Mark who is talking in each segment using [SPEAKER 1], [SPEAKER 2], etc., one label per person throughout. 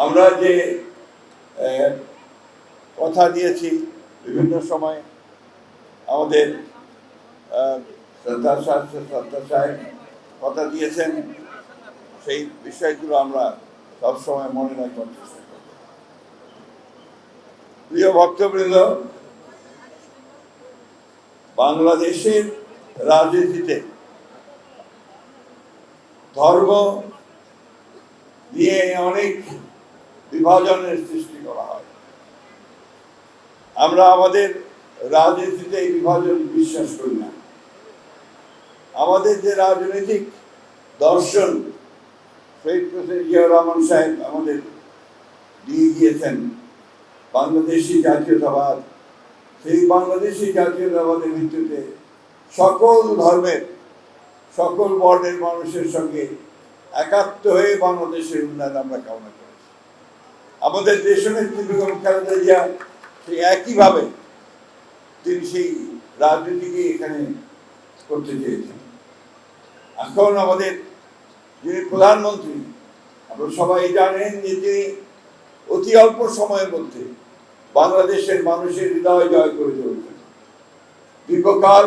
[SPEAKER 1] আমরা যে কথা দিয়েছি বিভিন্ন সময় আমাদের সরদার সাহেব কথা দিয়েছেন, সেই বিষয়গুলো আমরা সবসময় মনে রাখবার চেষ্টা করি। প্রিয় ভক্তবৃন্দ, বাংলাদেশের রাজনীতিতে ধর্ম নিয়ে অনেক বিভাজনের সৃষ্টি করা হয়। আমরা আমাদের রাজনীতিতে এই বিভাজন বিশ্বাস করি না। আমাদের যে রাজনৈতিক দর্শন শহীদ প্রেসিডেন্ট জিয়াউর রহমান সাহেব আমাদের দিয়ে গিয়েছেন, বাংলাদেশি জাতীয়তাবাদ, সেই বাংলাদেশি জাতীয়তাবাদের ভিত্তিতে সকল ধর্মের সকল বর্ণের মানুষের সঙ্গে একাত্ম হয়ে বাংলাদেশের উন্নয়ন আমরা কামনা করেছি। আমাদের দেশনেত্রী বেগম খালেদা জিয়া সেই একইভাবে তিনি সেই রাজনীতিকে এখানে করতে চেয়েছেন। এখন আমাদের যিনি প্রধানমন্ত্রী, আপনারা সবাই জানেন যে তিনি অতি অল্প সময়ের মধ্যে বাংলাদেশের মানুষের হৃদয় জয় করে চলেছেন। দীর্ঘকাল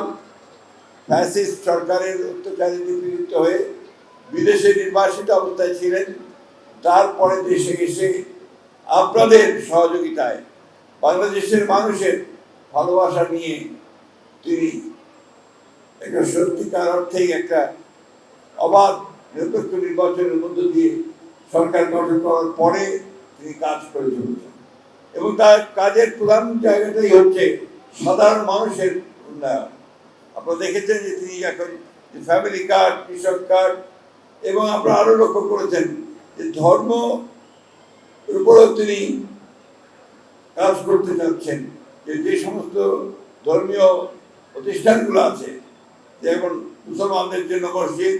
[SPEAKER 1] ফ্যাসিস্ট সরকারের অত্যাচারে নিপীড়িত হয়ে বিদেশে নির্বাসিত অবস্থায় ছিলেন। তারপরে দেশে এসে আপনাদের সহযোগিতায় বাংলাদেশের মানুষের ভালোবাসা নিয়ে তিনি একটা সত্যিকার অর্থেই একটা অবাধ নিরপেক্ষ নির্বাচনের মধ্য দিয়ে সরকার গঠন করার পরে তিনি কাজ করে চলেছেন, এবং তার কাজের প্রধান জায়গাটাই হচ্ছে সাধারণ মানুষের উন্নয়ন। আপনারা দেখেছেন যে তিনি এখন ফ্যামিলি কার্ড, কৃষক কার্ড, এবং আপনারা আরো লক্ষ্য করেছেন যে ধর্ম উপরেও তিনি কাজ করতে চাচ্ছেন। যে সমস্ত ধর্মীয় প্রতিষ্ঠানগুলো আছে, যেমন মুসলমানদের জন্য মসজিদ,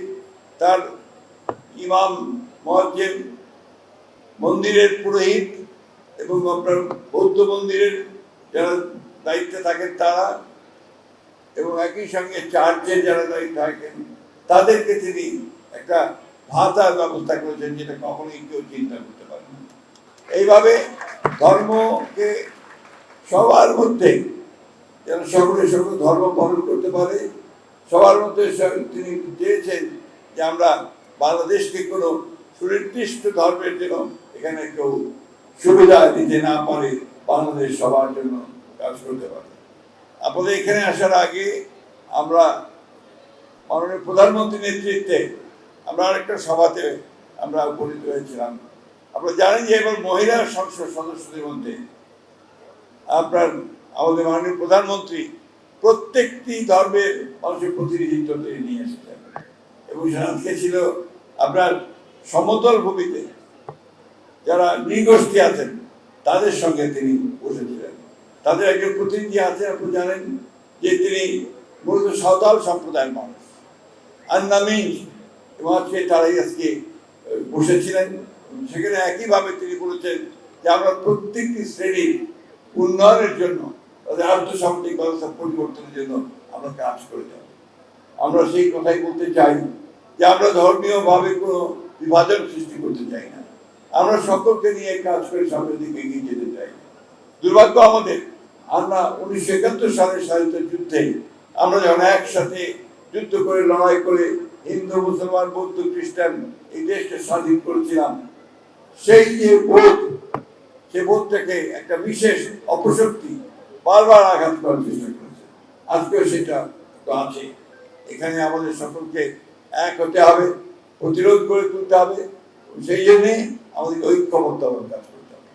[SPEAKER 1] তার ইমাম, মুয়াজ্জিন, মন্দিরের পুরোহিত, এবং আপনার বৌদ্ধ মন্দিরের যারা দায়িত্বে থাকেন তারা, এবং একই সঙ্গে চার্চের যারা দায়িত্বে থাকেন তাদেরকে তিনি একটা ভাতার ব্যবস্থা করেছেন, যেটা কখনোই কেউ চিন্তা করতে পারে না। এইভাবে ধর্মকে সবার মধ্যে যেন সকলে সকল ধর্ম পালন করতে পারে, সবার মধ্যে তিনি চেয়েছেন যে আমরা বাংলাদেশকে কোনো সুনির্দিষ্ট ধর্মের জন্য এখানে কেউ সুবিধা দিতে না পারে, বাংলাদেশ সবার জন্য কাজ করতে পারে। আপনাদের এখানে আসার আগে আমরা মাননীয় প্রধানমন্ত্রীর নেতৃত্বে আমরা আরেকটা সভাতে আমরা উপনীত হয়েছিলাম। আপনারা জানেন যে এবার মহিলা সংসদ সদস্যদের মধ্যে আপনার আমাদের মাননীয় প্রধানমন্ত্রী প্রত্যেকটি ধর্মের মানুষের প্রতিনিধিত্ব তিনি নিয়ে এসেছেন, এবং আজকে ছিল আপনার সমতল ভূমিতে যারা নৃগোষ্ঠী আছেন তাদের সঙ্গে তিনি বসেছিলেন। তাদের একজন প্রতিনিধি আছে, আপনি জানেন যে তিনি মূলত সাঁওতাল সম্প্রদায়ের মানুষ, আন্নামিজ, এবং আজকে তারাই আজকে বসেছিলেন। সেখানে একইভাবে তিনি বলেছেন যে আমরা প্রত্যেকটি শ্রেণীর উন্নয়নের জন্য, তাদের আর্থসামাজিক ব্যবস্থা পরিবর্তনের জন্য আমরা কাজ করে যাব। আমরা সেই কথাই বলতে চাই যে আমরা ধর্মীয়ভাবে কোনো বিভাজন সৃষ্টি করতে চাই না, আমরা সকলকে নিয়ে কাজ করে সামনের দিকে এগিয়ে যেতে চাই। দুর্ভাগ্য আমাদের, আমরা 1971 সালের স্বাধীনতা যুদ্ধে আমরা যখন একসাথে যুদ্ধ করে লড়াই করে হিন্দু, মুসলমান, বৌদ্ধ, খ্রিস্টান এই দেশকে স্বাধীন করেছিলাম, সেই যে বোধ, সে বোধটাকে একটা বিশেষ অপশক্তি বারবার আঘাত করার চেষ্টা করেছে। আজকেও সেটা তো আছে। এখানে আমাদের সকলকে এক হতে হবে, প্রতিরোধ করে তুলতে হবে, সেই জন্যে আমাদের ঐক্যবদ্ধভাবে কাজ করতে হবে।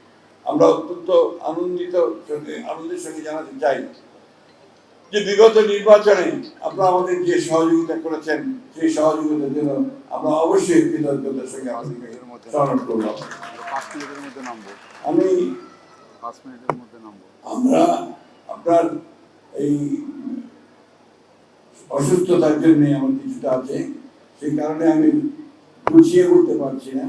[SPEAKER 1] আমরা অত্যন্ত আনন্দের সঙ্গে জানাতে চাই যে বিগত নির্বাচনে আপনারা আমাদের যে সহযোগিতা করেছেন, সেই সহযোগিতার জন্য আমরা অবশ্যই কৃতজ্ঞতার সঙ্গে আমাদেরকে স্মরণ করব। আমি 5 মিনিটের মধ্যে নামবো। আমরা আপনার এই অসুস্থতার জন্য আমার কিছুটা আছে, সেই কারণে আমি গুছিয়ে বলতে পারছি না।